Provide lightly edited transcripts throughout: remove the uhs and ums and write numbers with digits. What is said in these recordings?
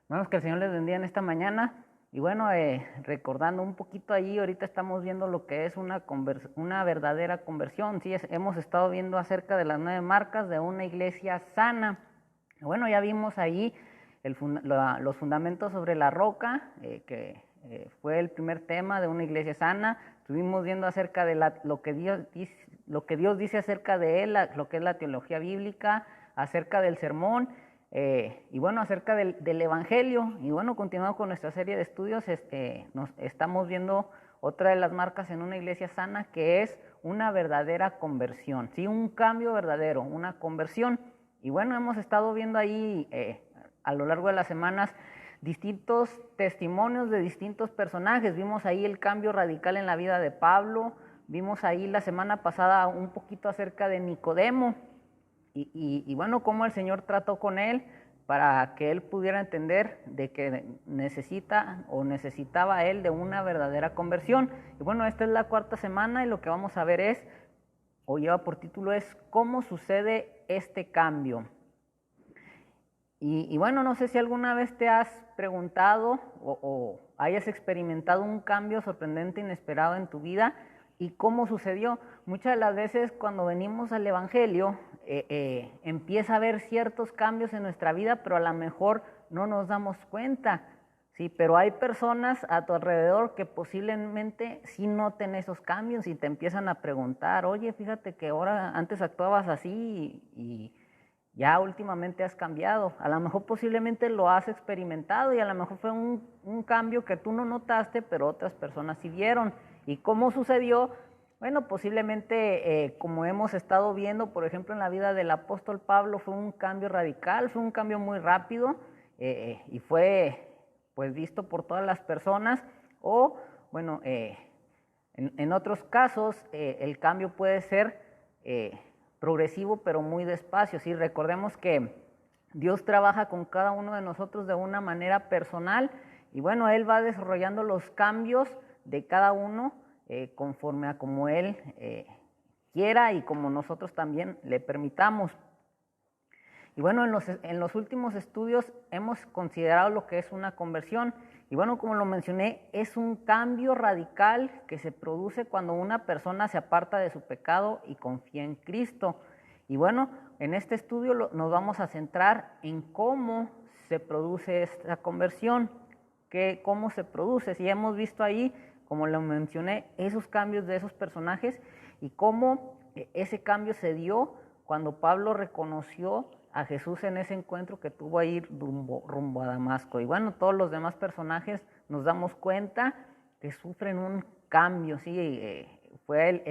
Hermanos, que el Señor les bendiga en esta mañana. Y bueno, recordando un poquito ahí, ahorita estamos viendo lo que es una verdadera conversión. Sí, hemos estado viendo acerca de las 9 marcas de una iglesia sana. Bueno, ya vimos ahí los fundamentos sobre la roca, que fue el primer tema de una iglesia sana. Estuvimos viendo acerca de lo que Dios dice acerca de él, lo que es la teología bíblica, acerca del sermón. Y bueno, acerca del Evangelio. Y bueno, continuando con nuestra serie de estudios, nos estamos viendo otra de las marcas en una iglesia sana, que es una verdadera conversión, ¿sí? Un cambio verdadero, una conversión. Y bueno, hemos estado viendo ahí a lo largo de las semanas distintos testimonios de distintos personajes. Vimos ahí el cambio radical en la vida de Pablo, vimos ahí la semana pasada un poquito acerca de Nicodemo, y bueno, cómo el Señor trató con él para que él pudiera entender de que necesitaba él de una verdadera conversión. Y bueno, esta es la cuarta semana y lo que vamos a ver es, o lleva por título, es cómo sucede este cambio. Y bueno, no sé si alguna vez te has preguntado o hayas experimentado un cambio sorprendente, inesperado en tu vida y cómo sucedió. Muchas de las veces cuando venimos al Evangelio empieza a haber ciertos cambios en nuestra vida, pero a lo mejor no nos damos cuenta. Sí, pero hay personas a tu alrededor que posiblemente sí noten esos cambios y te empiezan a preguntar, oye, fíjate que ahora antes actuabas así y ya últimamente has cambiado. A lo mejor posiblemente lo has experimentado y a lo mejor fue un cambio que tú no notaste, pero otras personas sí vieron. ¿Y cómo sucedió? Bueno, posiblemente como hemos estado viendo, por ejemplo, en la vida del apóstol Pablo, fue un cambio radical, fue un cambio muy rápido y fue pues visto por todas las personas. O bueno, en otros casos el cambio puede ser progresivo, pero muy despacio. ¿Sí? Recordemos que Dios trabaja con cada uno de nosotros de una manera personal y bueno, Él va desarrollando los cambios de cada uno conforme a como Él quiera y como nosotros también le permitamos. Y bueno, en los últimos estudios hemos considerado lo que es una conversión. Y bueno, como lo mencioné, es un cambio radical que se produce cuando una persona se aparta de su pecado y confía en Cristo. Y bueno, en este estudio nos vamos a centrar en cómo se produce esta conversión, cómo se produce. Si hemos visto ahí, como lo mencioné, esos cambios de esos personajes y cómo ese cambio se dio cuando Pablo reconoció a Jesús en ese encuentro que tuvo ahí rumbo a Damasco. Y bueno, todos los demás personajes nos damos cuenta que sufren un cambio, ¿sí? Fue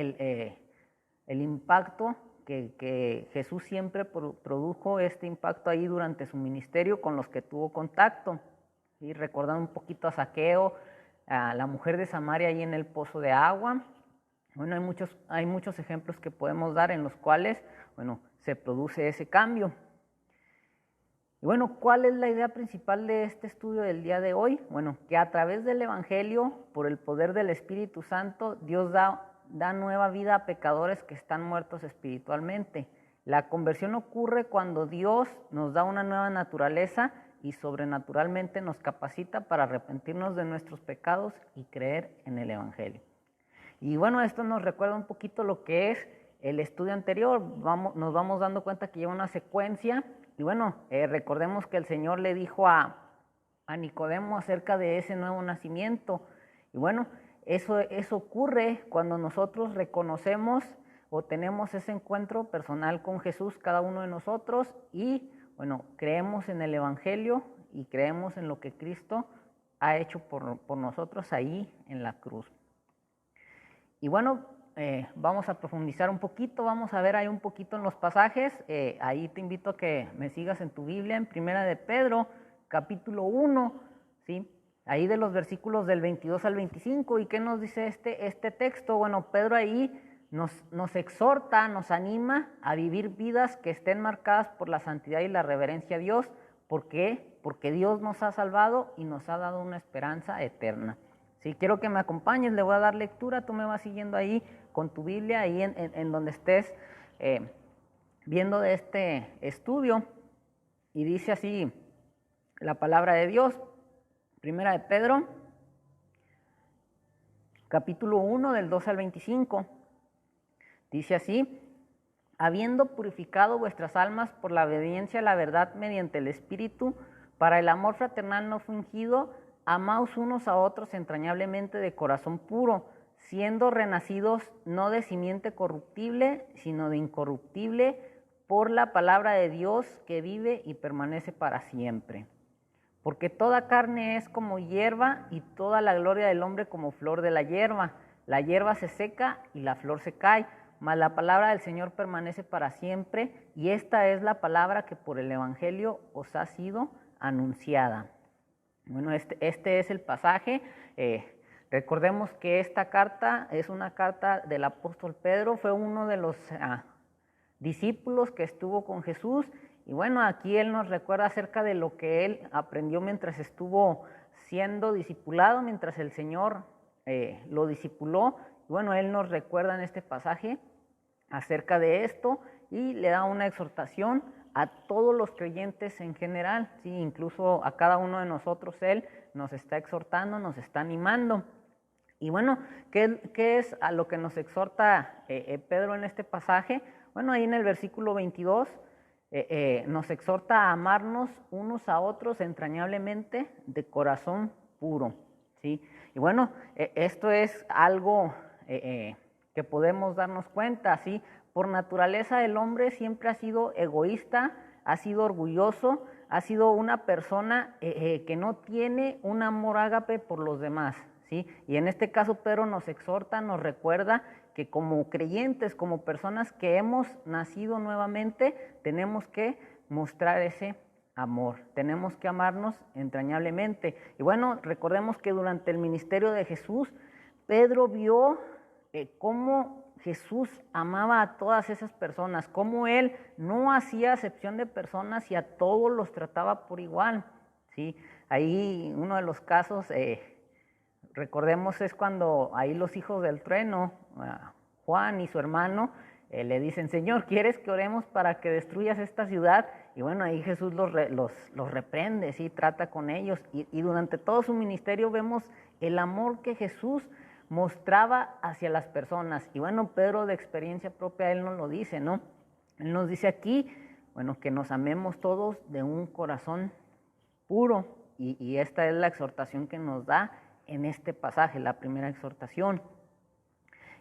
el impacto que Jesús siempre produjo, este impacto ahí durante su ministerio con los que tuvo contacto. ¿Sí? Recordando un poquito a Zaqueo, a la mujer de Samaria ahí en el pozo de agua. Bueno, hay muchos ejemplos que podemos dar en los cuales, bueno, se produce ese cambio. Y bueno, ¿cuál es la idea principal de este estudio del día de hoy? Bueno, que a través del Evangelio, por el poder del Espíritu Santo, Dios da nueva vida a pecadores que están muertos espiritualmente. La conversión ocurre cuando Dios nos da una nueva naturaleza y sobrenaturalmente nos capacita para arrepentirnos de nuestros pecados y creer en el Evangelio. Y bueno, esto nos recuerda un poquito lo que es el estudio anterior. Nos vamos dando cuenta que lleva una secuencia. Y bueno, recordemos que el Señor le dijo a Nicodemo acerca de ese nuevo nacimiento. Y bueno, eso ocurre cuando nosotros reconocemos o tenemos ese encuentro personal con Jesús, cada uno de nosotros, y bueno, creemos en el Evangelio y creemos en lo que Cristo ha hecho por nosotros ahí en la cruz. Y bueno, vamos a profundizar un poquito, vamos a ver ahí un poquito en los pasajes. Ahí te invito a que me sigas en tu Biblia, en Primera de Pedro, capítulo 1, ¿sí? Ahí de los versículos del 22 al 25. ¿Y qué nos dice este texto? Bueno, Pedro ahí nos exhorta, nos anima a vivir vidas que estén marcadas por la santidad y la reverencia a Dios. ¿Por qué? Porque Dios nos ha salvado y nos ha dado una esperanza eterna. Sí, quiero que me acompañes, le voy a dar lectura, tú me vas siguiendo ahí con tu Biblia, ahí en donde estés viendo de este estudio. Y dice así la palabra de Dios. Primera de Pedro, capítulo 1, del 2 al 25. Dice así: habiendo purificado vuestras almas por la obediencia a la verdad mediante el Espíritu, para el amor fraternal no fingido, amaos unos a otros entrañablemente de corazón puro, siendo renacidos no de simiente corruptible, sino de incorruptible, por la palabra de Dios que vive y permanece para siempre. Porque toda carne es como hierba, y toda la gloria del hombre como flor de la hierba. La hierba se seca y la flor se cae, mas la palabra del Señor permanece para siempre, y esta es la palabra que por el Evangelio os ha sido anunciada. Bueno, este es el pasaje. Recordemos que esta carta es una carta del apóstol Pedro, fue uno de los discípulos que estuvo con Jesús, y bueno, aquí él nos recuerda acerca de lo que él aprendió mientras estuvo siendo discipulado, mientras el Señor lo discipuló. Y bueno, él nos recuerda en este pasaje acerca de esto y le da una exhortación a todos los creyentes en general, ¿sí? Incluso a cada uno de nosotros él nos está exhortando, nos está animando. Y bueno, ¿qué es a lo que nos exhorta Pedro en este pasaje? Bueno, ahí en el versículo 22 nos exhorta a amarnos unos a otros entrañablemente de corazón puro, ¿sí? Y bueno, esto es algo que podemos darnos cuenta, ¿sí? Por naturaleza el hombre siempre ha sido egoísta, ha sido orgulloso, ha sido una persona que no tiene un amor ágape por los demás, ¿sí? Y en este caso Pedro nos exhorta, nos recuerda que como creyentes, como personas que hemos nacido nuevamente, tenemos que mostrar ese amor, tenemos que amarnos entrañablemente. Y bueno, recordemos que durante el ministerio de Jesús, Pedro vio cómo Jesús amaba a todas esas personas, cómo él no hacía acepción de personas y a todos los trataba por igual, ¿sí? Ahí uno de los casos, recordemos, es cuando ahí los hijos del trueno, Juan y su hermano, le dicen: Señor, ¿quieres que oremos para que destruyas esta ciudad? Y bueno, ahí Jesús los reprende, ¿sí? Trata con ellos, y durante todo su ministerio vemos el amor que Jesús mostraba hacia las personas. Y bueno, Pedro, de experiencia propia, él nos lo dice, ¿no? Él nos dice aquí, bueno, que nos amemos todos de un corazón puro, y esta es la exhortación que nos da en este pasaje, la primera exhortación.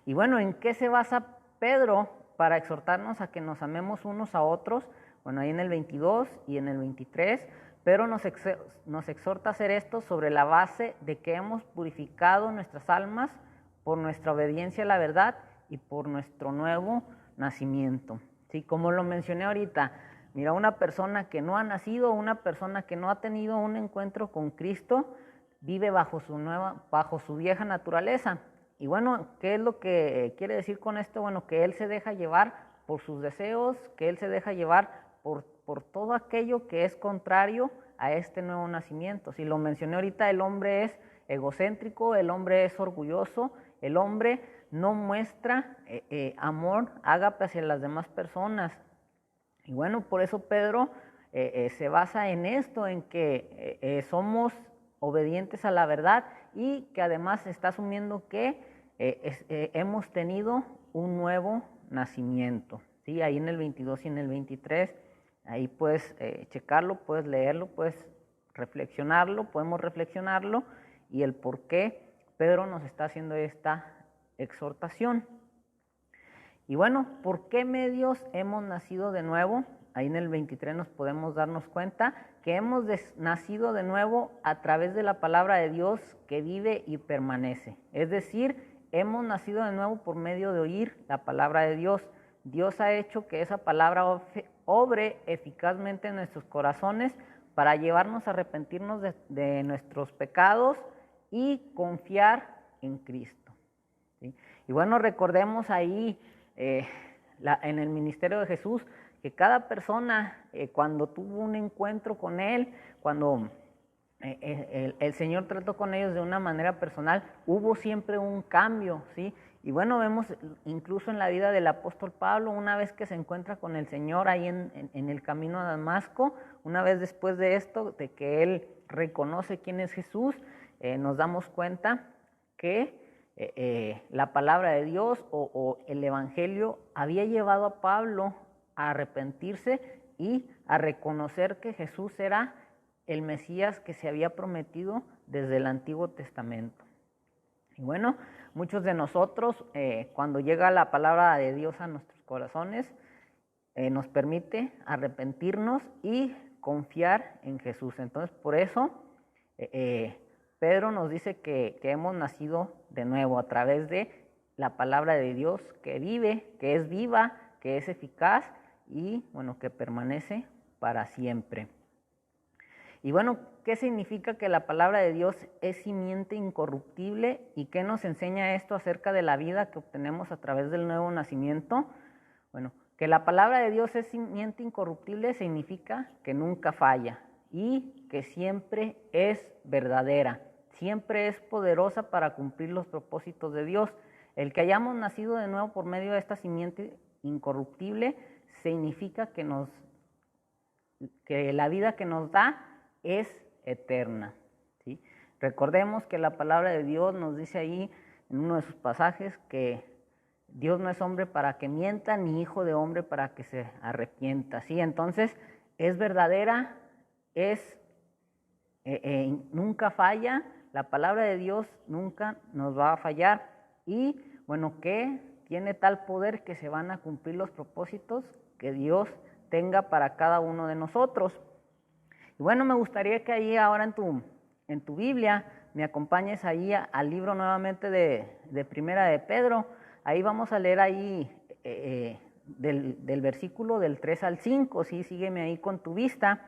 Y bueno, ¿en qué se basa Pedro para exhortarnos a que nos amemos unos a otros? Bueno, ahí en el 22 y en el 23, Pedro nos exhorta a hacer esto sobre la base de que hemos purificado nuestras almas por nuestra obediencia a la verdad y por nuestro nuevo nacimiento. ¿Sí? Como lo mencioné ahorita, mira, una persona que no ha nacido, una persona que no ha tenido un encuentro con Cristo, vive bajo su vieja naturaleza. Y bueno, ¿qué es lo que quiere decir con esto? Bueno, que él se deja llevar por sus deseos, que él se deja llevar por todo aquello que es contrario a este nuevo nacimiento. Si lo mencioné ahorita, el hombre es egocéntrico, el hombre es orgulloso, el hombre no muestra amor, ágape hacia las demás personas. Y bueno, por eso Pedro se basa en esto, en que somos obedientes a la verdad, y que además está asumiendo que hemos tenido un nuevo nacimiento. ¿Sí? Ahí en el 22 y en el 23, ahí puedes checarlo, puedes leerlo, puedes podemos reflexionarlo, y el por qué Pedro nos está haciendo esta exhortación. Y bueno, ¿por qué medios hemos nacido de nuevo? Ahí en el 23 nos podemos darnos cuenta que hemos nacido de nuevo a través de la palabra de Dios que vive y permanece. Es decir, hemos nacido de nuevo por medio de oír la palabra de Dios. Dios ha hecho que esa palabra obre eficazmente en nuestros corazones para llevarnos a arrepentirnos de nuestros pecados y confiar en Cristo. ¿Sí? Y bueno, recordemos ahí en el ministerio de Jesús que cada persona cuando tuvo un encuentro con Él, cuando el Señor trató con ellos de una manera personal, hubo siempre un cambio, ¿sí? Y bueno, vemos incluso en la vida del apóstol Pablo, una vez que se encuentra con el Señor ahí en el camino a Damasco, una vez después de esto, de que él reconoce quién es Jesús, nos damos cuenta que la palabra de Dios o el Evangelio había llevado a Pablo a arrepentirse y a reconocer que Jesús era el Mesías que se había prometido desde el Antiguo Testamento. Y bueno, muchos de nosotros, cuando llega la palabra de Dios a nuestros corazones, nos permite arrepentirnos y confiar en Jesús. Entonces, por eso, Pedro nos dice que hemos nacido de nuevo a través de la palabra de Dios que vive, que es viva, que es eficaz y, bueno, que permanece para siempre. Y bueno, ¿qué significa que la palabra de Dios es simiente incorruptible? ¿Y qué nos enseña esto acerca de la vida que obtenemos a través del nuevo nacimiento? Bueno, que la palabra de Dios es simiente incorruptible significa que nunca falla y que siempre es verdadera, siempre es poderosa para cumplir los propósitos de Dios. El que hayamos nacido de nuevo por medio de esta simiente incorruptible significa que la vida que nos da es eterna, ¿sí? Recordemos que la palabra de Dios nos dice ahí en uno de sus pasajes que Dios no es hombre para que mienta, ni hijo de hombre para que se arrepienta, ¿sí? Entonces es verdadera, nunca falla, la palabra de Dios nunca nos va a fallar y bueno, que tiene tal poder que se van a cumplir los propósitos que Dios tenga para cada uno de nosotros. Y bueno, me gustaría que ahí ahora en tu Biblia me acompañes ahí al libro nuevamente de Primera de Pedro. Ahí vamos a leer ahí del versículo del 3 al 5, ¿sí? Sígueme ahí con tu vista.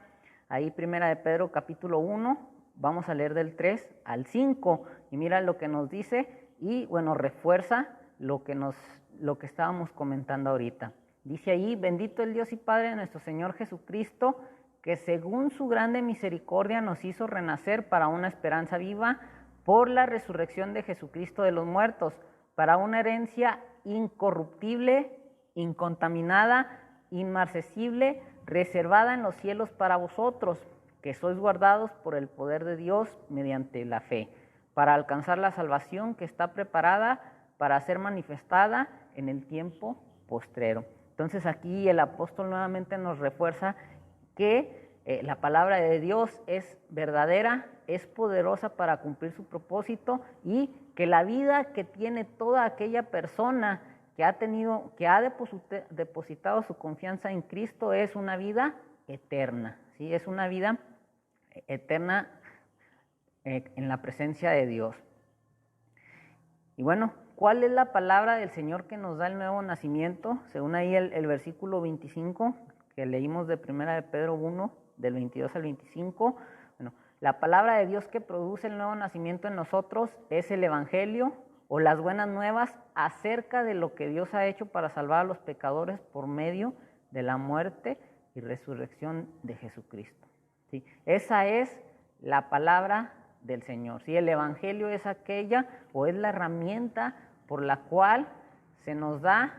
Ahí Primera de Pedro capítulo 1, vamos a leer del 3 al 5 y mira lo que nos dice y bueno, refuerza lo que estábamos comentando ahorita. Dice ahí, bendito el Dios y Padre de nuestro Señor Jesucristo, que según su grande misericordia nos hizo renacer para una esperanza viva por la resurrección de Jesucristo de los muertos, para una herencia incorruptible, incontaminada, inmarcesible, reservada en los cielos para vosotros, que sois guardados por el poder de Dios mediante la fe, para alcanzar la salvación que está preparada para ser manifestada en el tiempo postrero. Entonces aquí el apóstol nuevamente nos refuerza que la palabra de Dios es verdadera, es poderosa para cumplir su propósito y que la vida que tiene toda aquella persona que ha depositado su confianza en Cristo es una vida eterna, ¿sí? Es una vida eterna en la presencia de Dios. Y bueno, ¿cuál es la palabra del Señor que nos da el nuevo nacimiento? Según ahí el versículo 25 que leímos de Primera de Pedro 1, del 22 al 25. Bueno, la palabra de Dios que produce el nuevo nacimiento en nosotros es el Evangelio o las buenas nuevas acerca de lo que Dios ha hecho para salvar a los pecadores por medio de la muerte y resurrección de Jesucristo, ¿sí? Esa es la palabra del Señor, ¿sí? El Evangelio es aquella o es la herramienta por la cual se nos da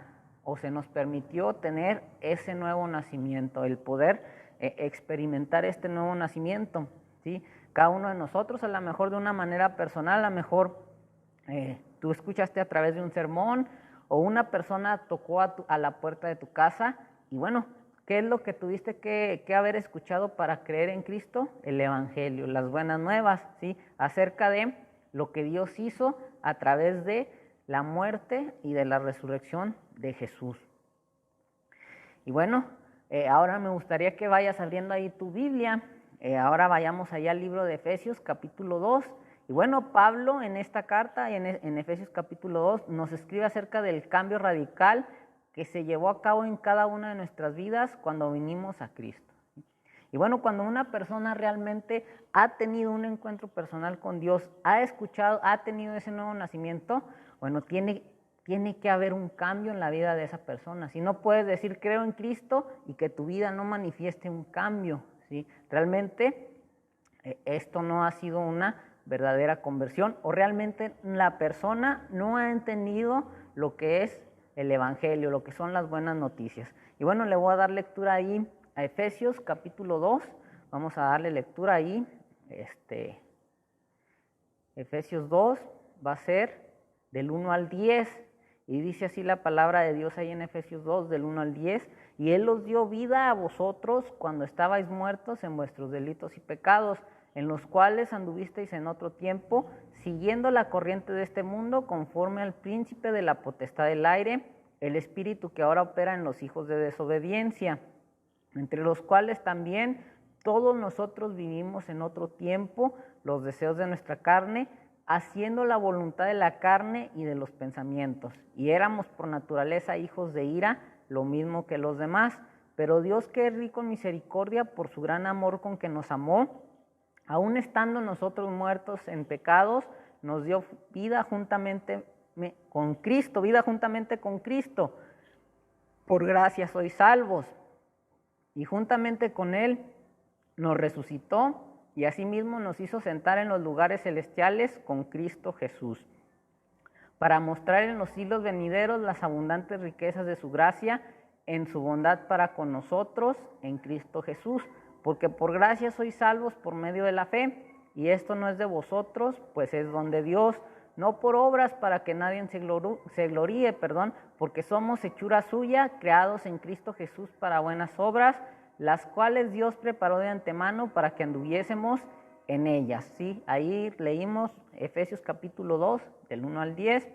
o se nos permitió tener ese nuevo nacimiento, el poder experimentar este nuevo nacimiento, ¿sí? Cada uno de nosotros, a lo mejor de una manera personal, a lo mejor tú escuchaste a través de un sermón o una persona tocó a la puerta de tu casa y bueno, ¿qué es lo que tuviste que haber escuchado para creer en Cristo? El Evangelio, las buenas nuevas, ¿sí? Acerca de lo que Dios hizo a través de la muerte y de la resurrección de Jesús. Y bueno, ahora me gustaría que vayas abriendo ahí tu Biblia. Ahora vayamos allá al libro de Efesios capítulo 2. Y bueno, Pablo en esta carta, en Efesios capítulo 2, nos escribe acerca del cambio radical que se llevó a cabo en cada una de nuestras vidas cuando vinimos a Cristo. Y bueno, cuando una persona realmente ha tenido un encuentro personal con Dios, ha escuchado, ha tenido ese nuevo nacimiento, bueno, tiene que haber un cambio en la vida de esa persona. Si no puedes decir creo en Cristo y que tu vida no manifieste un cambio, ¿sí? Realmente esto no ha sido una verdadera conversión o realmente la persona no ha entendido lo que es el Evangelio, lo que son las buenas noticias. Y bueno, le voy a dar lectura ahí a Efesios capítulo 2, vamos a darle lectura ahí, Efesios 2 va a ser del 1 al 10, y dice así la palabra de Dios ahí en Efesios 2, del 1 al 10, y Él os dio vida a vosotros cuando estabais muertos en vuestros delitos y pecados, en los cuales anduvisteis en otro tiempo, siguiendo la corriente de este mundo, conforme al príncipe de la potestad del aire, el espíritu que ahora opera en los hijos de desobediencia, entre los cuales también todos nosotros vivimos en otro tiempo, los deseos de nuestra carne, haciendo la voluntad de la carne y de los pensamientos. Y éramos por naturaleza hijos de ira, lo mismo que los demás. Pero Dios, que es rico en misericordia, por su gran amor con que nos amó, aun estando nosotros muertos en pecados, nos dio vida juntamente con Cristo, Por gracia sois salvos. Y juntamente con Él nos resucitó y asimismo nos hizo sentar en los lugares celestiales con Cristo Jesús, para mostrar en los siglos venideros las abundantes riquezas de su gracia en su bondad para con nosotros en Cristo Jesús, porque por gracia sois salvos por medio de la fe, y esto no es de vosotros, pues es don de Dios, no por obras para que nadie se gloríe, porque somos hechura suya, creados en Cristo Jesús para buenas obras, las cuales Dios preparó de antemano para que anduviésemos en ellas. ¿Sí? Ahí leímos Efesios capítulo 2, del 1 al 10.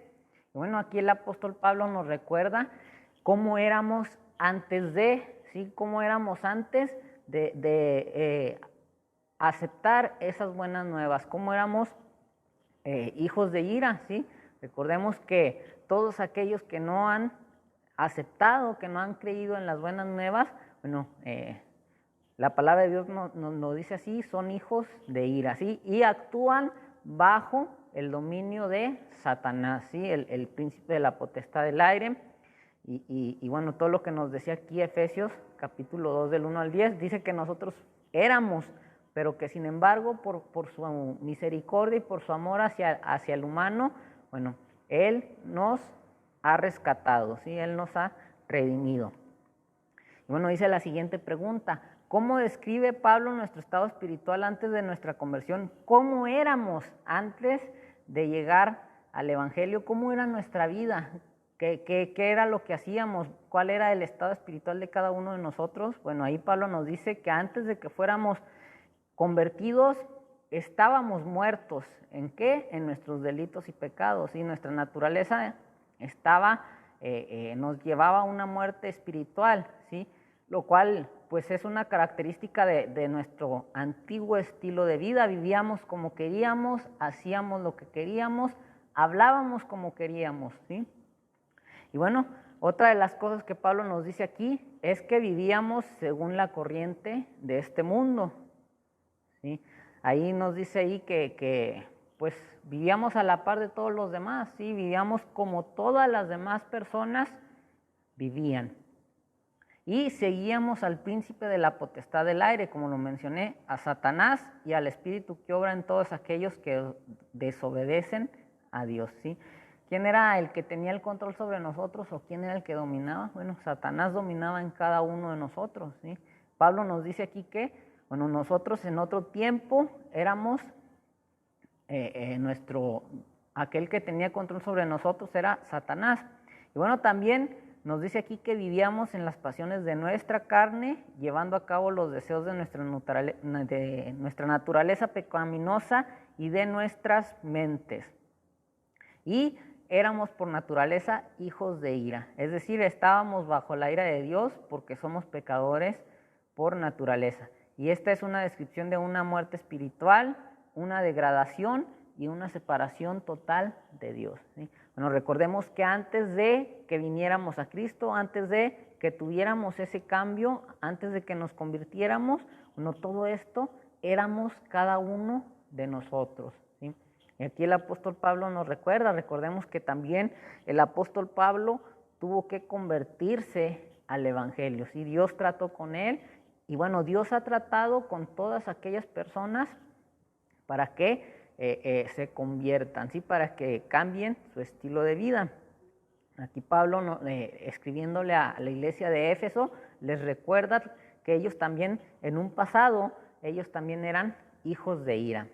Y bueno, aquí el apóstol Pablo nos recuerda cómo éramos antes de, ¿sí? Cómo éramos antes de aceptar esas buenas nuevas, cómo éramos hijos de ira, ¿sí? Recordemos que todos aquellos que no han aceptado, que no han creído en las buenas nuevas, bueno, la palabra de Dios nos dice así, son hijos de ira, ¿sí? Y actúan bajo el dominio de Satanás, ¿sí? El príncipe de la potestad del aire. Y bueno, todo lo que nos decía aquí Efesios, capítulo 2, del 1 al 10, dice que nosotros éramos, pero que sin embargo, por su misericordia y por su amor hacia el humano, bueno, Él nos ha rescatado, ¿sí? Él nos ha redimido. Y bueno, dice la siguiente pregunta: ¿cómo describe Pablo nuestro estado espiritual antes de nuestra conversión? ¿Cómo éramos antes de llegar al Evangelio? ¿Cómo era nuestra vida? ¿Qué era lo que hacíamos? ¿Cuál era el estado espiritual de cada uno de nosotros? Bueno, ahí Pablo nos dice que antes de que fuéramos convertidos, estábamos muertos. ¿En qué? En nuestros delitos y pecados. Y nuestra naturaleza nos llevaba a una muerte espiritual, ¿sí? Lo cual pues es una característica de nuestro antiguo estilo de vida. Vivíamos como queríamos, hacíamos lo que queríamos, hablábamos como queríamos, ¿sí? Y bueno, otra de las cosas que Pablo nos dice aquí es que vivíamos según la corriente de este mundo, ¿sí? Ahí nos dice ahí que pues vivíamos a la par de todos los demás, ¿sí? Vivíamos como todas las demás personas vivían. Y seguíamos al príncipe de la potestad del aire, como lo mencioné, a Satanás y al espíritu que obra en todos aquellos que desobedecen a Dios, ¿sí? ¿Quién era el que tenía el control sobre nosotros o quién era el que dominaba? Bueno, Satanás dominaba en cada uno de nosotros, ¿sí? Pablo nos dice aquí que, bueno, nosotros en otro tiempo éramos aquel que tenía control sobre nosotros era Satanás. Y bueno, también nos dice aquí que vivíamos en las pasiones de nuestra carne, llevando a cabo los deseos de nuestra naturaleza pecaminosa y de nuestras mentes. Y éramos por naturaleza hijos de ira, es decir, estábamos bajo la ira de Dios porque somos pecadores por naturaleza. Y esta es una descripción de una muerte espiritual, una degradación y una separación total de Dios, ¿sí? Bueno, recordemos que antes de que viniéramos a Cristo, antes de que tuviéramos ese cambio, antes de que nos convirtiéramos, bueno, todo esto éramos cada uno de nosotros, ¿sí? Y aquí el apóstol Pablo nos recordemos que también el apóstol Pablo tuvo que convertirse al Evangelio, ¿sí? Dios trató con él y bueno, Dios ha tratado con todas aquellas personas para que se conviertan, ¿sí? Para que cambien su estilo de vida. Aquí Pablo, escribiéndole a la iglesia de Éfeso, les recuerda que ellos también, en un pasado, ellos también eran hijos de ira.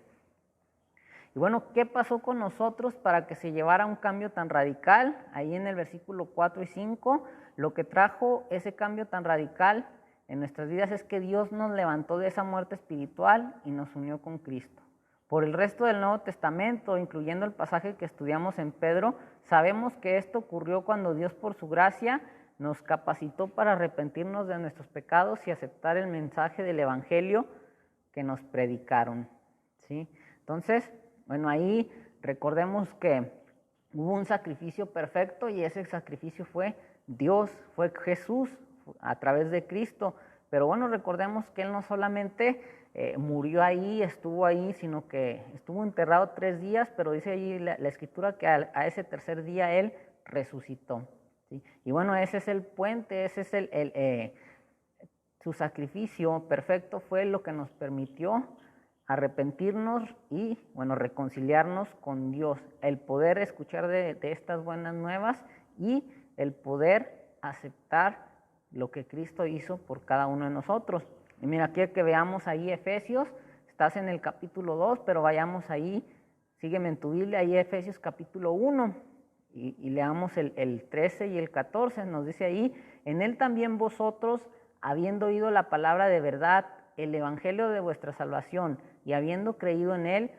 Y bueno, ¿qué pasó con nosotros para que se llevara un cambio tan radical? Ahí en el versículo 4 y 5, lo que trajo ese cambio tan radical en nuestras vidas es que Dios nos levantó de esa muerte espiritual y nos unió con Cristo. Por el resto del Nuevo Testamento, incluyendo el pasaje que estudiamos en Pedro, sabemos que esto ocurrió cuando Dios, por su gracia, nos capacitó para arrepentirnos de nuestros pecados y aceptar el mensaje del Evangelio que nos predicaron, ¿sí? Entonces, bueno, ahí recordemos que hubo un sacrificio perfecto y ese sacrificio fue Dios, fue Jesús a través de Cristo. Pero bueno, recordemos que Él no solamente murió ahí, sino que estuvo enterrado 3 días, pero dice ahí la Escritura que a ese tercer día Él resucitó, ¿sí? Y bueno, ese es el puente, ese es su sacrificio perfecto fue lo que nos permitió arrepentirnos y, bueno, reconciliarnos con Dios, el poder escuchar de estas buenas nuevas y el poder aceptar lo que Cristo hizo por cada uno de nosotros. Y mira, quiero que veamos ahí Efesios, estás en el capítulo 2, pero vayamos ahí, sígueme en tu Biblia, ahí Efesios capítulo 1, y leamos el 13 y el 14, nos dice ahí, en él también vosotros, habiendo oído la palabra de verdad, el evangelio de vuestra salvación, y habiendo creído en él,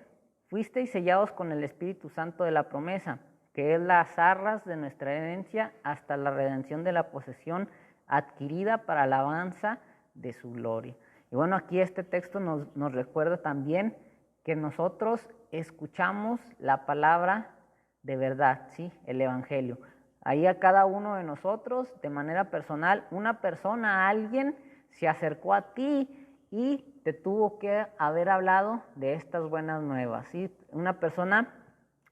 fuisteis sellados con el Espíritu Santo de la promesa, que es las arras de nuestra herencia hasta la redención de la posesión adquirida para alabanza de su gloria. Y bueno, aquí este texto nos recuerda también que nosotros escuchamos la palabra de verdad, ¿sí? El evangelio. Ahí a cada uno de nosotros, de manera personal, una persona, alguien, se acercó a ti y te tuvo que haber hablado de estas buenas nuevas, ¿sí? Una persona,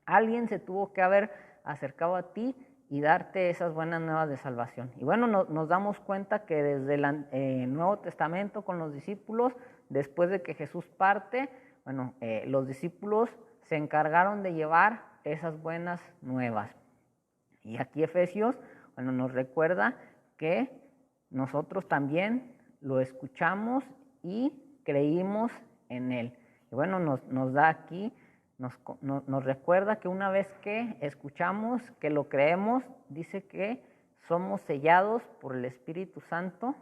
alguien se tuvo que haber acercado a ti y darte esas buenas nuevas de salvación. Y bueno, nos damos cuenta que desde el Nuevo Testamento con los discípulos, después de que Jesús parte, bueno, los discípulos se encargaron de llevar esas buenas nuevas. Y aquí Efesios, bueno, nos recuerda que nosotros también lo escuchamos y creímos en él. Y bueno, nos da aquí, nos recuerda que una vez que escuchamos, que lo creemos, dice que somos sellados por el Espíritu Santo,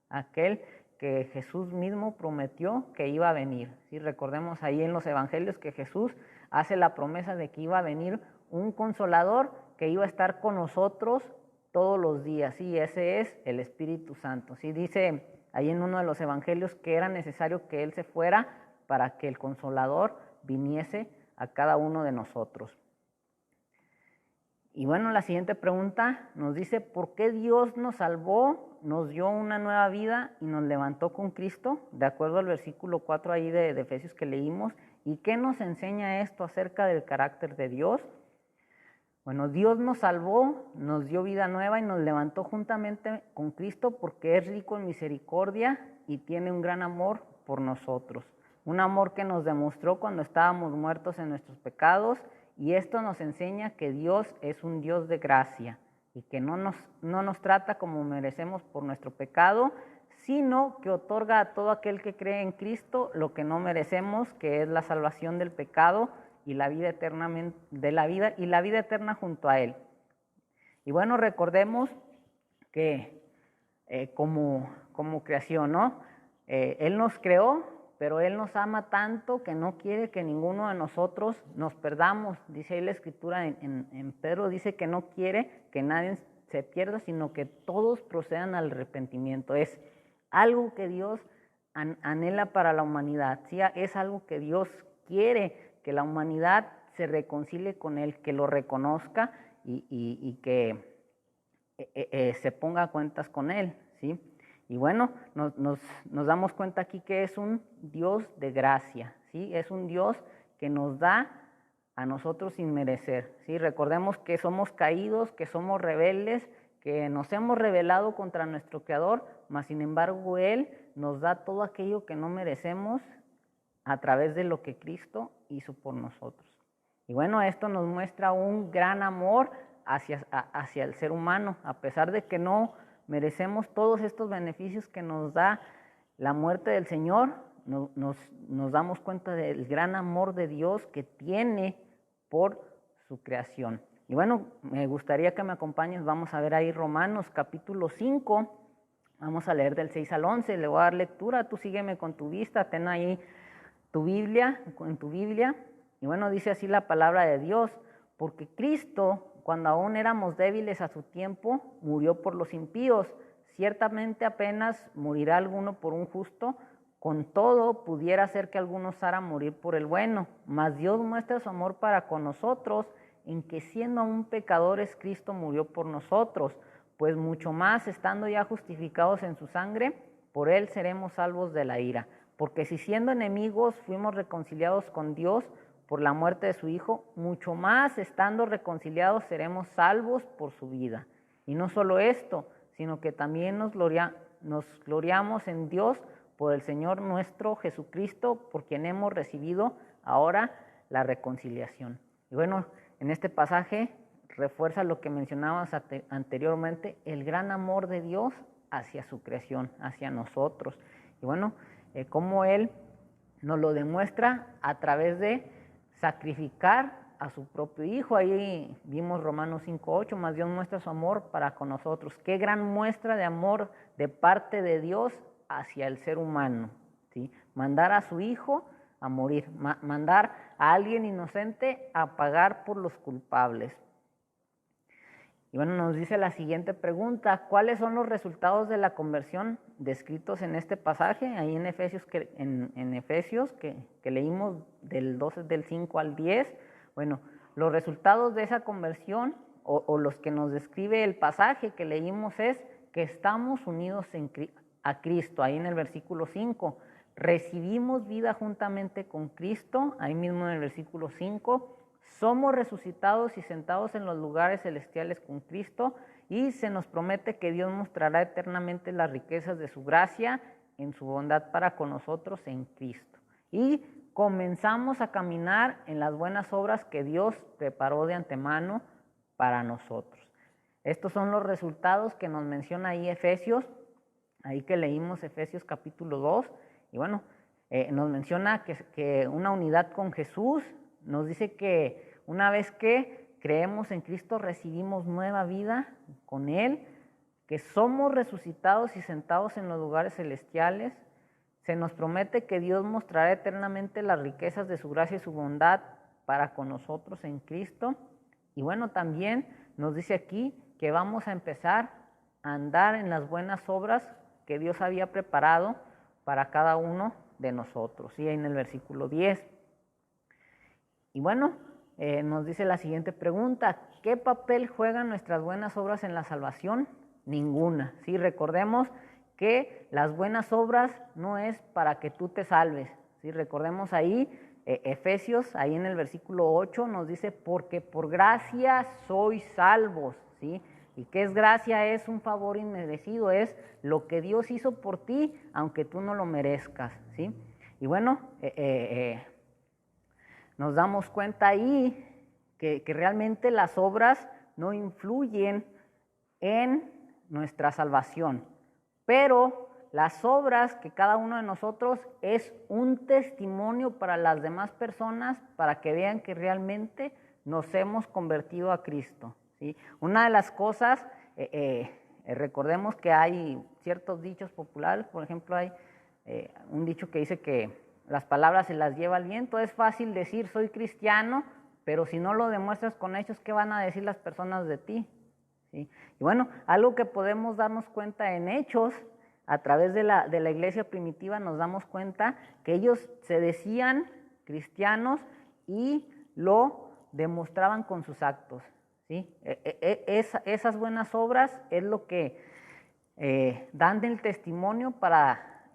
aquel que Jesús mismo prometió que iba a venir. ¿Sí? Recordemos ahí en los evangelios que Jesús hace la promesa de que iba a venir un consolador que iba a estar con nosotros todos los días. Sí, ese es el Espíritu Santo. Sí, dice ahí en uno de los evangelios que era necesario que Él se fuera para que el consolador viniese a cada uno de nosotros. Y bueno, la siguiente pregunta nos dice, ¿por qué Dios nos salvó, nos dio una nueva vida y nos levantó con Cristo? De acuerdo al versículo 4 ahí de Efesios que leímos. ¿Y qué nos enseña esto acerca del carácter de Dios? Bueno, Dios nos salvó, nos dio vida nueva y nos levantó juntamente con Cristo porque es rico en misericordia y tiene un gran amor por nosotros. Un amor que nos demostró cuando estábamos muertos en nuestros pecados, y esto nos enseña que Dios es un Dios de gracia y que no nos trata como merecemos por nuestro pecado, sino que otorga a todo aquel que cree en Cristo lo que no merecemos, que es la salvación del pecado y la vida eterna junto a Él. Y bueno, recordemos que como creación, ¿no? Él nos creó, pero Él nos ama tanto que no quiere que ninguno de nosotros nos perdamos. Dice ahí la Escritura en Pedro, dice que no quiere que nadie se pierda, sino que todos procedan al arrepentimiento. Es algo que Dios anhela para la humanidad, ¿sí? Es algo que Dios quiere, que la humanidad se reconcilie con Él, que lo reconozca y que se ponga a cuentas con Él, ¿sí? Y bueno, nos damos cuenta aquí que es un Dios de gracia, ¿sí? Es un Dios que nos da a nosotros sin merecer, ¿sí? Recordemos que somos caídos, que somos rebeldes, que nos hemos rebelado contra nuestro Creador, mas sin embargo Él nos da todo aquello que no merecemos a través de lo que Cristo hizo por nosotros. Y bueno, esto nos muestra un gran amor hacia el ser humano, a pesar de que no merecemos todos estos beneficios que nos da la muerte del Señor. Nos damos cuenta del gran amor de Dios que tiene por su creación. Y bueno, me gustaría que me acompañes, vamos a ver ahí Romanos capítulo 5, vamos a leer del 6 al 11, le voy a dar lectura, tú sígueme con tu vista, ten ahí tu Biblia, en tu Biblia, y bueno, dice así la palabra de Dios: porque Cristo, cuando aún éramos débiles a su tiempo, murió por los impíos. Ciertamente apenas morirá alguno por un justo, con todo pudiera ser que alguno osara morir por el bueno. Mas Dios muestra su amor para con nosotros, en que siendo aún pecadores, Cristo murió por nosotros. Pues mucho más, estando ya justificados en su sangre, por él seremos salvos de la ira. Porque si siendo enemigos fuimos reconciliados con Dios por la muerte de su Hijo, mucho más, estando reconciliados, seremos salvos por su vida. Y no solo esto, sino que también nos gloriamos en Dios por el Señor nuestro Jesucristo, por quien hemos recibido ahora la reconciliación. Y bueno, en este pasaje refuerza lo que mencionábamos anteriormente, el gran amor de Dios hacia su creación, hacia nosotros. Y bueno, cómo Él nos lo demuestra a través de sacrificar a su propio Hijo. Ahí vimos Romanos 5:8, más Dios muestra su amor para con nosotros. Qué gran muestra de amor de parte de Dios hacia el ser humano, ¿sí? Mandar a su Hijo a morir, mandar a alguien inocente a pagar por los culpables. Y bueno, nos dice la siguiente pregunta: ¿cuáles son los resultados de la conversión descritos en este pasaje? Ahí en Efesios, que leímos del 5 al 10. Bueno, los resultados de esa conversión o los que nos describe el pasaje que leímos es que estamos unidos a Cristo. Ahí en el versículo 5, recibimos vida juntamente con Cristo. Ahí mismo en el versículo 5, somos resucitados y sentados en los lugares celestiales con Cristo, y se nos promete que Dios mostrará eternamente las riquezas de su gracia en su bondad para con nosotros en Cristo. Y comenzamos a caminar en las buenas obras que Dios preparó de antemano para nosotros. Estos son los resultados que nos menciona ahí Efesios, ahí que leímos Efesios capítulo 2, y bueno, nos menciona que una unidad con Jesús. Nos dice que una vez que creemos en Cristo recibimos nueva vida con Él, que somos resucitados y sentados en los lugares celestiales. Se nos promete que Dios mostrará eternamente las riquezas de su gracia y su bondad para con nosotros en Cristo. Y bueno, también nos dice aquí que vamos a empezar a andar en las buenas obras que Dios había preparado para cada uno de nosotros. Y ahí en el versículo 10. Y bueno, nos dice la siguiente pregunta: ¿qué papel juegan nuestras buenas obras en la salvación? Ninguna. Sí, recordemos que las buenas obras no es para que tú te salves. Sí, recordemos ahí, Efesios, ahí en el versículo 8 nos dice: porque por gracia sois salvos. ¿Sí? ¿Y qué es gracia? Es un favor inmerecido, es lo que Dios hizo por ti, aunque tú no lo merezcas. ¿Sí? Y bueno, nos damos cuenta ahí que realmente las obras no influyen en nuestra salvación, pero las obras que cada uno de nosotros es un testimonio para las demás personas, para que vean que realmente nos hemos convertido a Cristo, ¿sí? Una de las cosas, recordemos que hay ciertos dichos populares. Por ejemplo, hay un dicho que dice que las palabras se las lleva el viento. Es fácil decir soy cristiano, pero si no lo demuestras con hechos, ¿qué van a decir las personas de ti? ¿Sí? Y bueno, algo que podemos darnos cuenta en Hechos, a través de la iglesia primitiva, nos damos cuenta que ellos se decían cristianos y lo demostraban con sus actos. ¿Sí? Esas buenas obras es lo que dan el testimonio para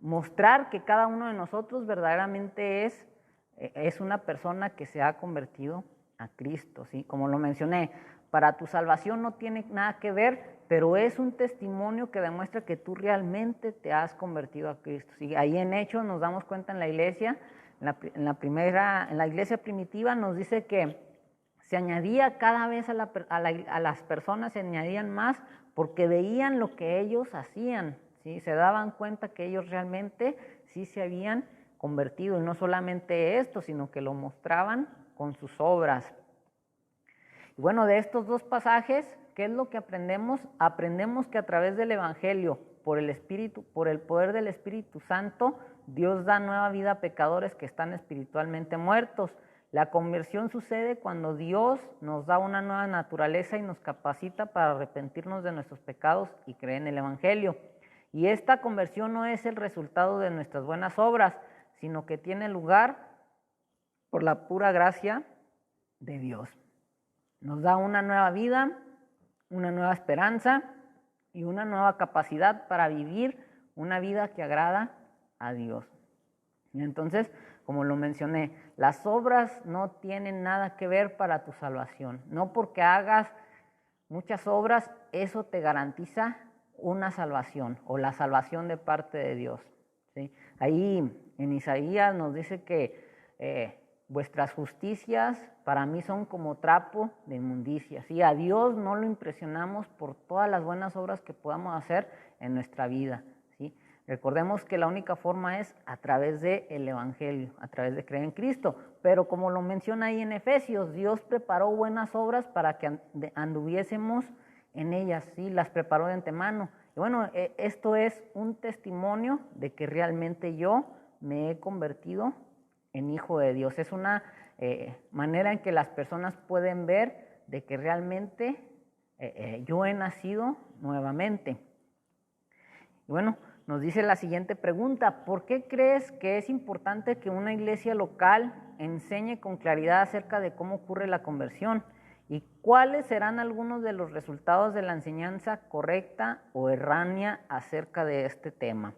mostrar que cada uno de nosotros verdaderamente es una persona que se ha convertido a Cristo, ¿sí? Como lo mencioné, para tu salvación no tiene nada que ver, pero es un testimonio que demuestra que tú realmente te has convertido a Cristo, ¿sí? Ahí en Hechos nos damos cuenta en la iglesia, en la iglesia primitiva nos dice que se añadía cada vez a las personas, se añadían más porque veían lo que ellos hacían, ¿sí? Se daban cuenta que ellos realmente sí se habían convertido, y no solamente esto, sino que lo mostraban con sus obras. Y bueno, de estos dos pasajes, ¿qué es lo que aprendemos? Aprendemos que a través del Evangelio, por el Espíritu, por el poder del Espíritu Santo, Dios da nueva vida a pecadores que están espiritualmente muertos. La conversión sucede cuando Dios nos da una nueva naturaleza y nos capacita para arrepentirnos de nuestros pecados y creer en el Evangelio. Y esta conversión no es el resultado de nuestras buenas obras, sino que tiene lugar por la pura gracia de Dios. Nos da una nueva vida, una nueva esperanza y una nueva capacidad para vivir una vida que agrada a Dios. Y entonces, como lo mencioné, las obras no tienen nada que ver para tu salvación. No porque hagas muchas obras, eso te garantiza una salvación o la salvación de parte de Dios, ¿sí? Ahí en Isaías nos dice que vuestras justicias para mí son como trapo de inmundicia. ¿Sí? A Dios no lo impresionamos por todas las buenas obras que podamos hacer en nuestra vida, ¿sí? Recordemos que la única forma es a través del Evangelio, a través de creer en Cristo. Pero como lo menciona ahí en Efesios, Dios preparó buenas obras para que anduviésemos en ellas, ¿sí? Las preparó de antemano. Y bueno, esto es un testimonio de que realmente yo me he convertido en hijo de Dios. Es una manera en que las personas pueden ver de que realmente yo he nacido nuevamente. Y bueno, nos dice la siguiente pregunta: ¿por qué crees que es importante que una iglesia local enseñe con claridad acerca de cómo ocurre la conversión? ¿Y cuáles serán algunos de los resultados de la enseñanza correcta o errónea acerca de este tema?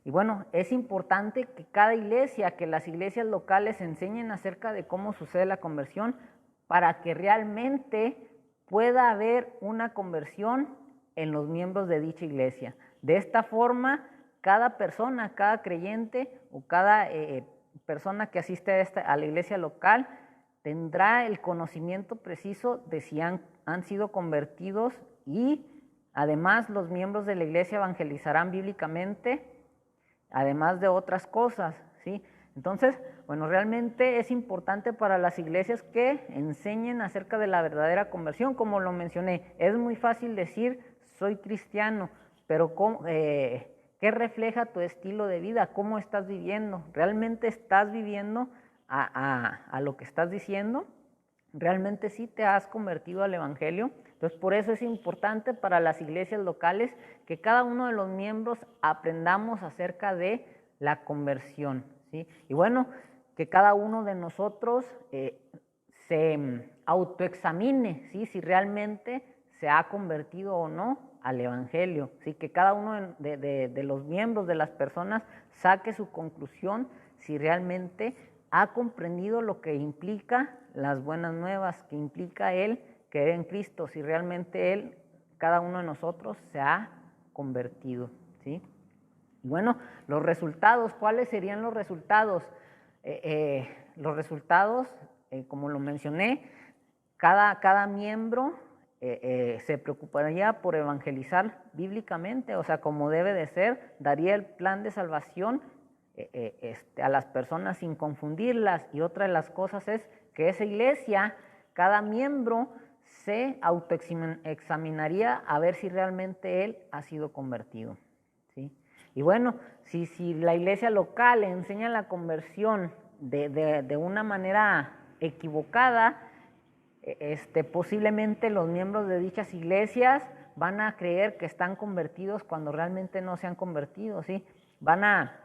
Y bueno, es importante que cada iglesia, que las iglesias locales enseñen acerca de cómo sucede la conversión para que realmente pueda haber una conversión en los miembros de dicha iglesia. De esta forma, cada persona, cada creyente o cada persona que asiste a la iglesia local tendrá el conocimiento preciso de si han sido convertidos, y además los miembros de la iglesia evangelizarán bíblicamente, además de otras cosas, ¿sí? Entonces, bueno, realmente es importante para las iglesias que enseñen acerca de la verdadera conversión. Como lo mencioné, es muy fácil decir soy cristiano, pero ¿qué refleja tu estilo de vida? ¿Cómo estás viviendo? ¿Realmente estás viviendo a lo que estás diciendo? ¿Realmente sí te has convertido al Evangelio? Entonces, por eso es importante para las iglesias locales que cada uno de los miembros aprendamos acerca de la conversión, ¿sí? Y bueno, que cada uno de nosotros se autoexamine, ¿sí? Si realmente se ha convertido o no al Evangelio, ¿sí? Que cada uno de los miembros, de las personas, saque su conclusión si realmente ha comprendido lo que implica las buenas nuevas, que implica él creer en Cristo, si realmente cada uno de nosotros se ha convertido, ¿sí? Y bueno, los resultados, ¿cuáles serían los resultados? Los resultados, como lo mencioné, cada miembro se preocuparía por evangelizar bíblicamente, o sea, como debe de ser, daría el plan de salvación a las personas sin confundirlas. Y otra de las cosas es que esa iglesia, cada miembro se autoexaminaría a ver si realmente él ha sido convertido, ¿sí? Y bueno, si la iglesia local enseña la conversión de una manera equivocada, posiblemente los miembros de dichas iglesias van a creer que están convertidos cuando realmente no se han convertido, ¿sí? Van a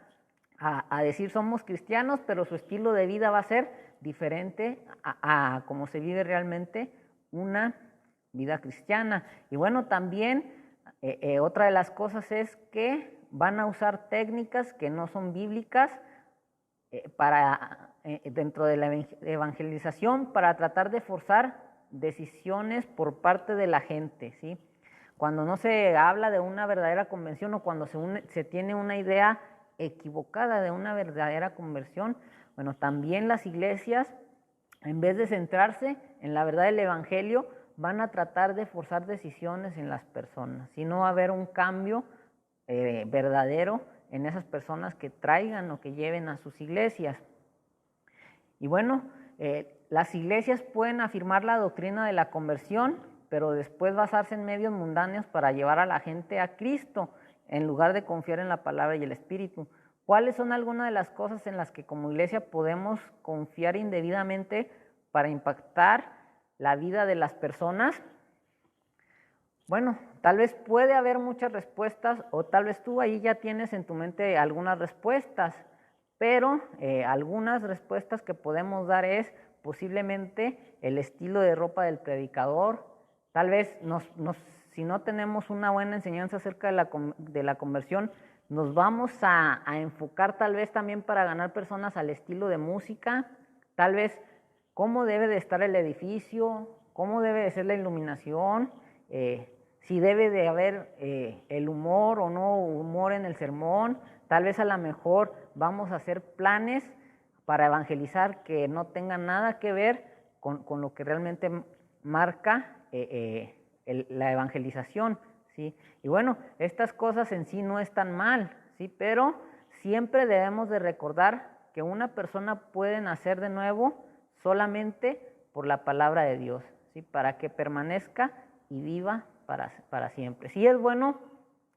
decir somos cristianos, pero su estilo de vida va a ser diferente a cómo se vive realmente una vida cristiana. Y bueno, también otra de las cosas es que van a usar técnicas que no son bíblicas dentro de la evangelización para tratar de forzar decisiones por parte de la gente, ¿sí? Cuando no se habla de una verdadera conversión o cuando se tiene una idea equivocada de una verdadera conversión, bueno, también las iglesias, en vez de centrarse en la verdad del Evangelio, van a tratar de forzar decisiones en las personas, si no va a haber un cambio verdadero en esas personas que traigan o que lleven a sus iglesias. Y bueno, las iglesias pueden afirmar la doctrina de la conversión, pero después basarse en medios mundanos para llevar a la gente a Cristo, en lugar de confiar en la palabra y el Espíritu. ¿Cuáles son algunas de las cosas en las que como iglesia podemos confiar indebidamente para impactar la vida de las personas? Bueno, tal vez puede haber muchas respuestas, o tal vez tú ahí ya tienes en tu mente algunas respuestas, pero algunas respuestas que podemos dar es posiblemente el estilo de ropa del predicador. Tal vez si no tenemos una buena enseñanza acerca de la conversión, nos vamos a enfocar tal vez también para ganar personas al estilo de música, tal vez cómo debe de estar el edificio, cómo debe de ser la iluminación, si debe de haber el humor o no humor en el sermón. Tal vez a lo mejor vamos a hacer planes para evangelizar que no tengan nada que ver con lo que realmente marca la evangelización, ¿sí? Y bueno, estas cosas en sí no están mal, ¿sí? Pero siempre debemos de recordar que una persona puede nacer de nuevo solamente por la palabra de Dios, ¿sí? Para que permanezca y viva para siempre. Sí es bueno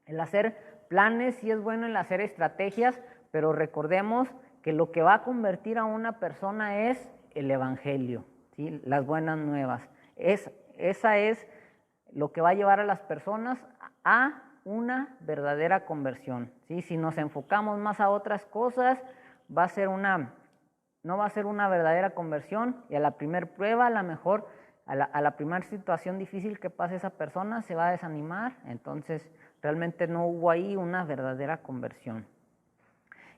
el hacer planes, sí es bueno el hacer estrategias, pero recordemos que lo que va a convertir a una persona es el Evangelio, ¿sí? Las buenas nuevas. Esa es lo que va a llevar a las personas a una verdadera conversión, ¿sí? Si nos enfocamos más a otras cosas, no va a ser una verdadera conversión, y a la primer prueba, a lo mejor a la primera situación difícil que pase esa persona, se va a desanimar. Entonces realmente no hubo ahí una verdadera conversión.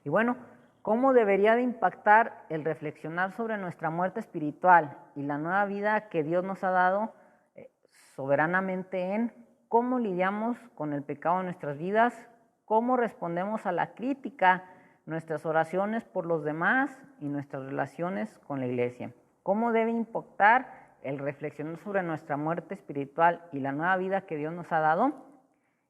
Y bueno, ¿cómo debería de impactar el reflexionar sobre nuestra muerte espiritual y la nueva vida que Dios nos ha dado soberanamente en cómo lidiamos con el pecado en nuestras vidas, cómo respondemos a la crítica, nuestras oraciones por los demás y nuestras relaciones con la iglesia? ¿Cómo debe impactar el reflexionar sobre nuestra muerte espiritual y la nueva vida que Dios nos ha dado?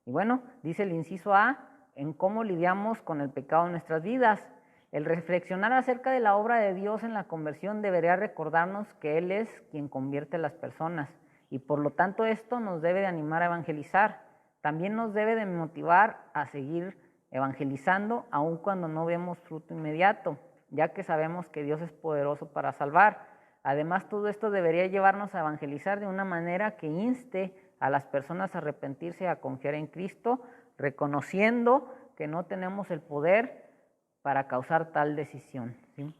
Y bueno, dice el inciso A, en cómo lidiamos con el pecado en nuestras vidas. El reflexionar acerca de la obra de Dios en la conversión debería recordarnos que Él es quien convierte a las personas, y por lo tanto esto nos debe de animar a evangelizar. También nos debe de motivar a seguir evangelizando aun cuando no vemos fruto inmediato, ya que sabemos que Dios es poderoso para salvar. Además, todo esto debería llevarnos a evangelizar de una manera que inste a las personas a arrepentirse y a confiar en Cristo, reconociendo que no tenemos el poder para causar tal decisión, ¿sí?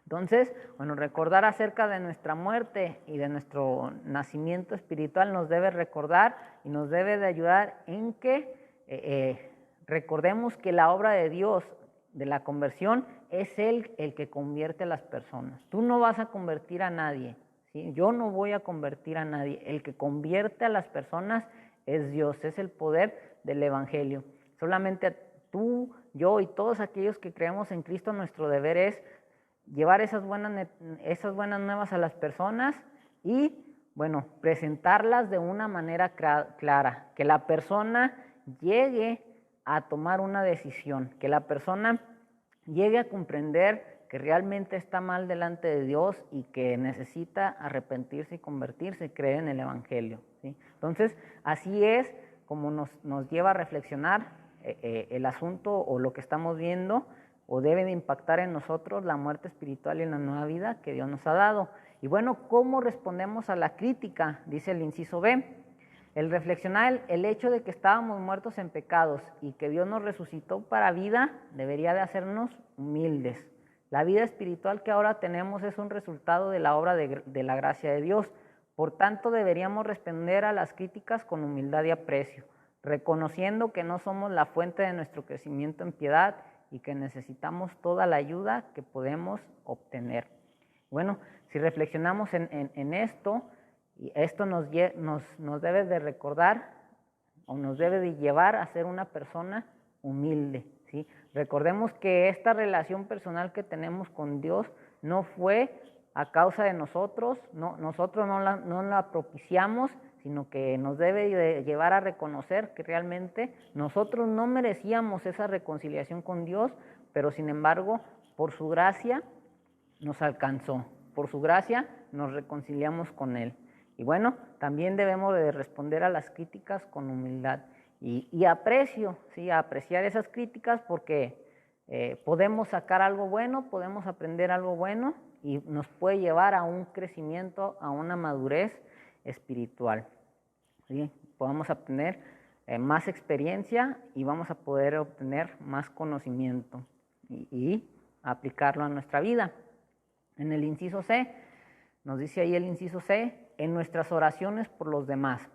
Entonces, bueno, recordar acerca de nuestra muerte y de nuestro nacimiento espiritual nos debe recordar y nos debe de ayudar en que recordemos que la obra de Dios de la conversión es Él el que convierte a las personas. Tú no vas a convertir a nadie, ¿sí? Yo no voy a convertir a nadie. El que convierte a las personas es Dios, es el poder del Evangelio. Solamente tú, yo y todos aquellos que creemos en Cristo, nuestro deber es llevar esas buenas nuevas a las personas y, bueno, presentarlas de una manera clara, que la persona llegue a tomar una decisión, que la persona llegue a comprender que realmente está mal delante de Dios y que necesita arrepentirse y convertirse, creer en el Evangelio, ¿sí? Entonces, así es como nos lleva a reflexionar el asunto o lo que estamos viendo, o debe de impactar en nosotros la muerte espiritual y la nueva vida que Dios nos ha dado. Y bueno, ¿cómo respondemos a la crítica? Dice el inciso B. El reflexionar el hecho de que estábamos muertos en pecados y que Dios nos resucitó para vida debería de hacernos humildes. La vida espiritual que ahora tenemos es un resultado de la obra de la gracia de Dios. Por tanto, deberíamos responder a las críticas con humildad y aprecio, reconociendo que no somos la fuente de nuestro crecimiento en piedad y que necesitamos toda la ayuda que podemos obtener. Bueno, si reflexionamos en esto, y esto nos debe de recordar o nos debe de llevar a ser una persona humilde, ¿sí? Recordemos que esta relación personal que tenemos con Dios no fue a causa de nosotros, nosotros no la propiciamos, sino que nos debe de llevar a reconocer que realmente nosotros no merecíamos esa reconciliación con Dios, pero sin embargo, por su gracia nos alcanzó, por su gracia nos reconciliamos con Él. Y bueno, también debemos de responder a las críticas con humildad y aprecio, ¿sí? Apreciar esas críticas porque podemos sacar algo bueno, podemos aprender algo bueno y nos puede llevar a un crecimiento, a una madurez espiritual. ¿Sí? Podemos obtener más experiencia y vamos a poder obtener más conocimiento y aplicarlo a nuestra vida. En el inciso C, nos dice ahí el inciso C, en nuestras oraciones por los demás.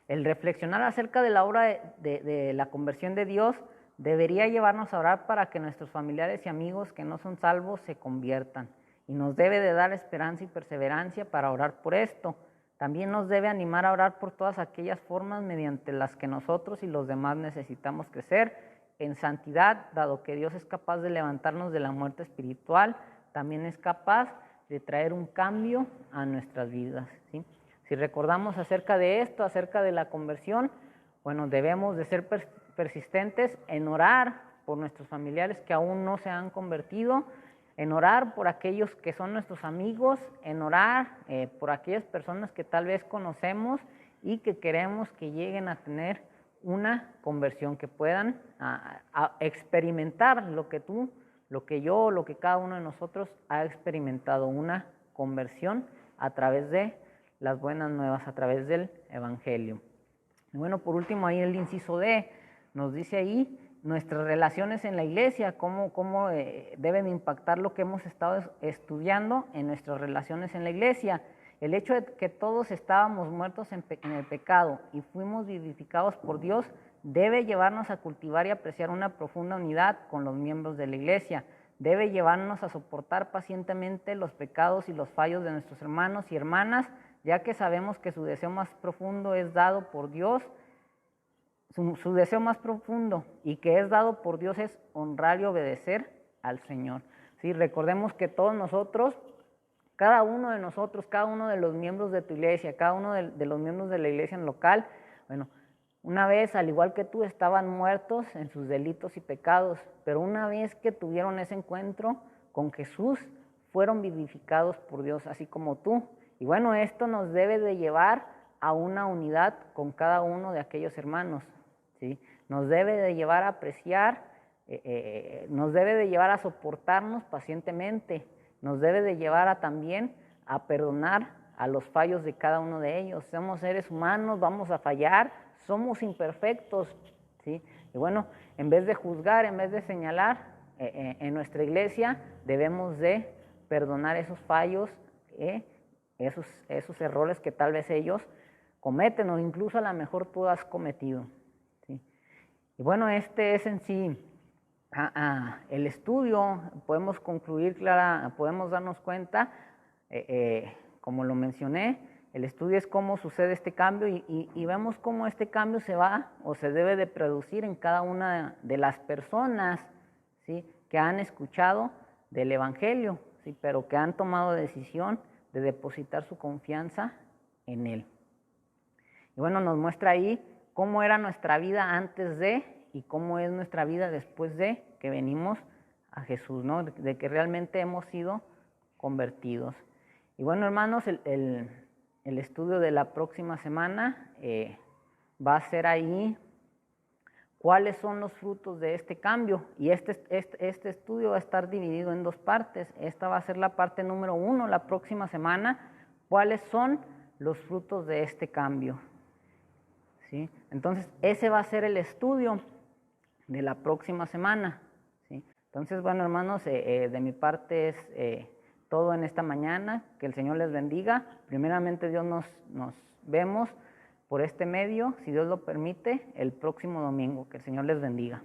El reflexionar acerca de la obra de la conversión de Dios debería llevarnos a orar para que nuestros familiares y amigos que no son salvos se conviertan. Y nos debe de dar esperanza y perseverancia para orar por esto. También nos debe animar a orar por todas aquellas formas mediante las que nosotros y los demás necesitamos crecer en santidad, dado que Dios es capaz de levantarnos de la muerte espiritual, también es capaz de traer un cambio a nuestras vidas, ¿sí? Si recordamos acerca de esto, acerca de la conversión, bueno, debemos de ser persistentes en orar por nuestros familiares que aún no se han convertido, en orar por aquellos que son nuestros amigos, en orar por aquellas personas que tal vez conocemos y que queremos que lleguen a tener una conversión, que puedan a experimentar lo que tú, lo que yo, lo que cada uno de nosotros ha experimentado, una conversión a través de las buenas nuevas, a través del Evangelio. Y bueno, por último ahí el inciso D, nos dice ahí nuestras relaciones en la iglesia, cómo deben impactar lo que hemos estado estudiando en nuestras relaciones en la iglesia. El hecho de que todos estábamos muertos en el pecado y fuimos vivificados por Dios debe llevarnos a cultivar y apreciar una profunda unidad con los miembros de la iglesia. Debe llevarnos a soportar pacientemente los pecados y los fallos de nuestros hermanos y hermanas, ya que sabemos que su deseo más profundo es dado por Dios. Su deseo más profundo y que es dado por Dios es honrar y obedecer al Señor. Sí, recordemos que todos nosotros, cada uno de nosotros, cada uno de los miembros de tu iglesia, cada uno de los miembros de la iglesia en local, bueno, una vez, al igual que tú, estaban muertos en sus delitos y pecados, pero una vez que tuvieron ese encuentro con Jesús, fueron vivificados por Dios, así como tú. Y bueno, esto nos debe de llevar a una unidad con cada uno de aquellos hermanos, ¿sí? Nos debe de llevar a apreciar, nos debe de llevar a soportarnos pacientemente, nos debe de llevar también a perdonar a los fallos de cada uno de ellos. Somos seres humanos, vamos a fallar, somos imperfectos, ¿sí? Y bueno, en vez de juzgar, en vez de señalar, en nuestra iglesia debemos de perdonar esos fallos, esos errores que tal vez ellos cometen o incluso a lo mejor tú has cometido, ¿sí? Y bueno, este es en sí el estudio. Podemos concluir, podemos darnos cuenta, como lo mencioné, el estudio es cómo sucede este cambio y vemos cómo este cambio se va o se debe de producir en cada una de las personas, ¿sí?, que han escuchado del Evangelio, ¿sí?, pero que han tomado decisión de depositar su confianza en Él. Y bueno, nos muestra ahí cómo era nuestra vida antes de y cómo es nuestra vida después de que venimos a Jesús, ¿no? De que realmente hemos sido convertidos. Y bueno, hermanos, el estudio de la próxima semana va a ser ahí cuáles son los frutos de este cambio. Y este estudio va a estar dividido en dos partes. Esta va a ser la parte número 1 la próxima semana. ¿Cuáles son los frutos de este cambio? ¿Sí? Entonces, ese va a ser el estudio de la próxima semana, ¿sí? Entonces, bueno, hermanos, de mi parte es todo en esta mañana. Que el Señor les bendiga. Primeramente, Dios nos vemos por este medio, si Dios lo permite, el próximo domingo. Que el Señor les bendiga.